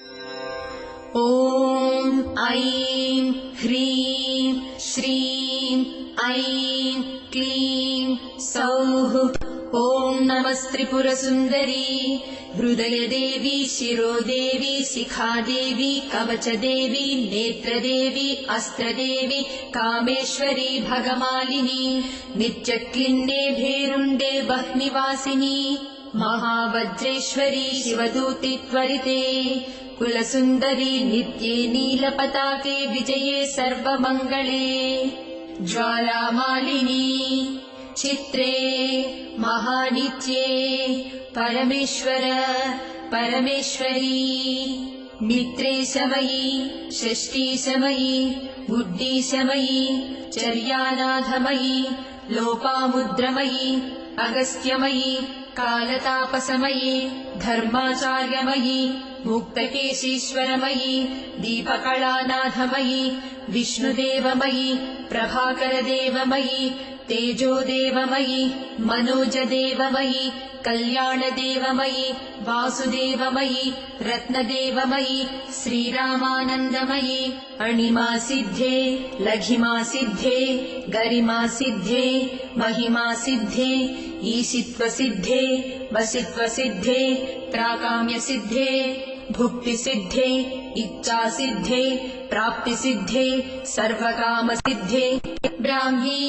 ॐ ऐं ह्रीं श्रीं ऐं क्लीं सौः। ॐ नमस्त्रिपुरसुन्दरी हृदयदेवी शिरोदेवी शिखादेवी कवचदेवी नेत्रदेवी अस्त्रदेवी कामेश्वरी भगमालिनी नित्यक्लिन्ने भेरुण्डे वह्निवासिनी महावज्रेश्वरी शिवदूति त्वरिते कुलसुन्दरी नित्ये नीलपताके विजये सर्वमङ्गले ज्वालामालिनी चित्रे महानित्ये परमेश्वर परमेश्वरी मित्रेशमयी षष्ठीशमयी बुद्धिशमयी चर्यानाथमयी लोपामुद्रमयी अगस्त्यमयी कालतापसमयी धर्माचार्यमयी मुक्तकेशीश्वरमयी दीपकलानाथमयी विष्णुदेवमयी प्रभाकरदेवमयी तेजोदेवमयी मनोजदेवमयी कल्याणदेवमयी वासुदेवमयी रत्नदेवमयी श्रीरामानन्दमयी अणिमासिद्धे लघिमासिद्धे गरिमासिद्धे महिमासिद्धे ईशित्वसिद्धे वसित्वसिद्धे प्राकाम्यसिद्धे भुक्तिसिद्धे इच्छासिद्धे प्राप्तिसिद्धे सर्वकामसिद्धे ब्राह्मी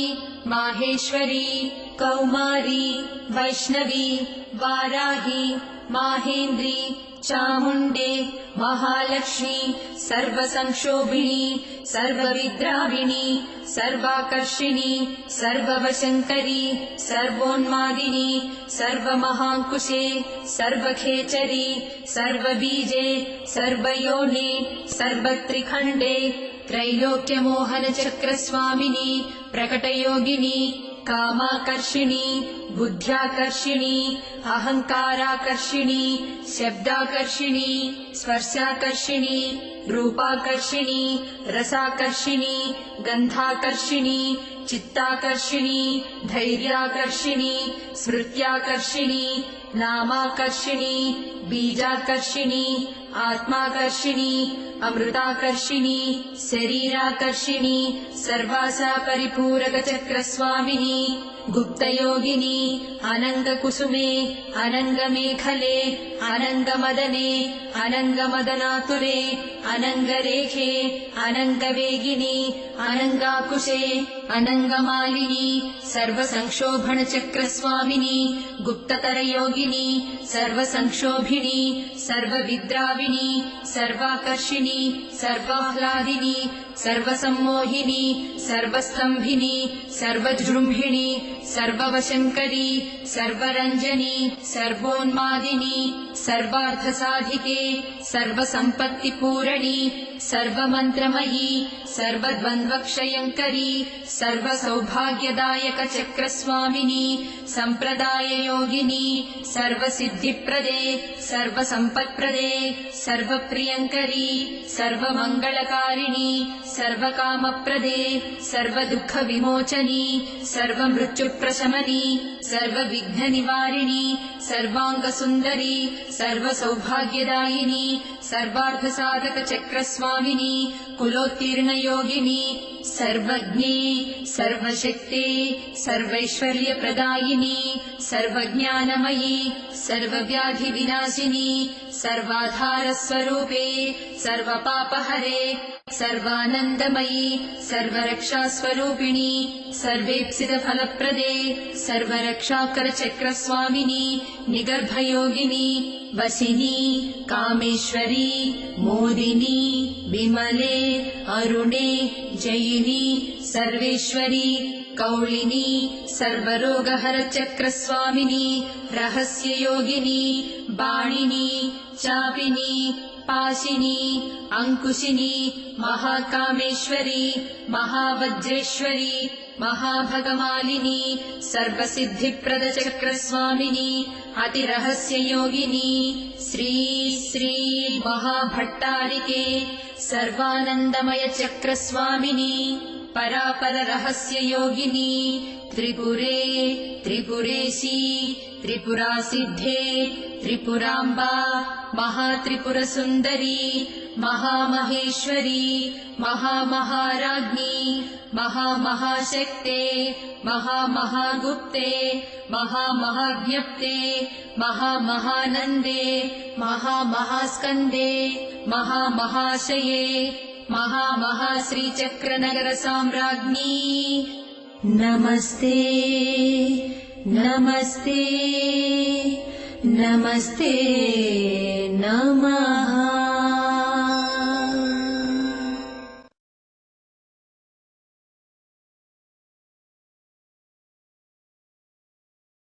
माहेश्वरी कौमारी वैष्णवी वाराही माहेन्द्री चामुण्डे महालक्ष्मी सर्वसंक्षोभिणी सर्वविद्राविणी सर्वाकर्षिणी सर्ववशङ्करी सर्वोन्मादिनी सर्वमहाङ्कुशे सर्वखेचरी सर्वबीजे सर्वयोने सर्वत्रिखण्डे त्रैलोक्यमोहनचक्रस्वामिनी प्रकटयोगिनी कामाकर्षिणी बुद्ध्याकर्षिणी अहङ्काराकर्षिणी शब्दाकर्षिणी स्पर्शाकर्षिणी रूपाकर्षिणी रसाकर्षिणी गन्धाकर्षिणी चित्ताकर्षिणी धैर्याकर्षिणी स्मृत्याकर्षिणी नामाकर्षिणी बीजाकर्षिणी आत्माकर्षिणी अमृताकर्षिणी शरीराकर्षिणी सर्वासा परिपूरकचक्रस्वामिनी गुप्तयोगिनी अनङ्गकुसुमे अनङ्गमेखले अनङ्गमदने अनङ्गमदनातुरे अनङ्गरेखे अनङ्गवेगिनी अनङ्गाकुशे अनङ्गमालिनी सर्वसंक्षोभणचक्रस्वामिनी गुप्ततरयोगिनी सर्वसंक्षोभिणी सर्वविद्राविणी सर्वाकर्षिणी सर्वाह्लादिनी सर्वसम्मोहिनी सर्वस्तम्भिनी सर्वजृम्भिणी सर्ववशङ्करी सर्वरञ्जनी सर्वोन्मादिनी सर्वार्थसाधिके सर्वसम्पत्तिपूरणी सर्वमन्त्रमयी सर्वद्वन्द्वक्षयङ्करी सर्वसौभाग्यदायकचक्रस्वामिनी सम्प्रदाययोगिनी सर्वसिद्धिप्रदे सर्वसम्पत्प्रदे सर्वप्रियङ्करी सर्वमङ्गलकारिणी सर्वकामप्रदे सर्वदुःखविमोचनी सर्वमृत्युप्रशमनी सर्वविघ्ननिवारिणी सर्वाङ्गसुन्दरी सर्वसौभाग्यदायिनी सर्वार्थसाधकचक्रस्वामिनी कुलोत्तीर्णयोगिनी सर्वज्ञे सर्वशक्ते सर्वैश्वर्यप्रदायिनी सर्वज्ञानमयी सर्वव्याधिविनाशिनी सर्वाधारस्वरूपे सर्वपापहरे सर्वानन्दमयी सर्वरक्षास्वरूपिणी सर्वेप्सितफलप्रदे सर्वरक्षाकरचक्रस्वामिनी निगर्भयोगिनी वसिनी कामेश्वरी मोदिनी विमले अरुणे जयिनी सर्वेश्वरी कौलिनी सर्वरोगहरचक्रस्वामिनी रहस्ययोगिनी बाणिनी चापिनी पाशिनी अंकुशिनी महाकामेश्वरी महावज्रेश्वरी महाभगमालिनी सर्वसिद्धिप्रदचक्रस्वामिनी अतिरहस्ययोगिनी श्री श्री महाभट्टारिके सर्वानन्दमयचक्रस्वामिनी परापररहस्ययोगिनी त्रिपुरे त्रिपुरेशी त्रिपुरासिद्धे त्रिपुराम्बा महात्रिपुरसुन्दरी महामहेश्वरी महामहाराज्ञी महामहाशक्ते महामहागुप्ते महामहाज्ञप्ते महामहानन्दे महामहास्कन्दे महामहाशये महामहाश्रीचक्रनगरसाम्राज्ञी नमस्ते नमस्ते नमस्ते नमः।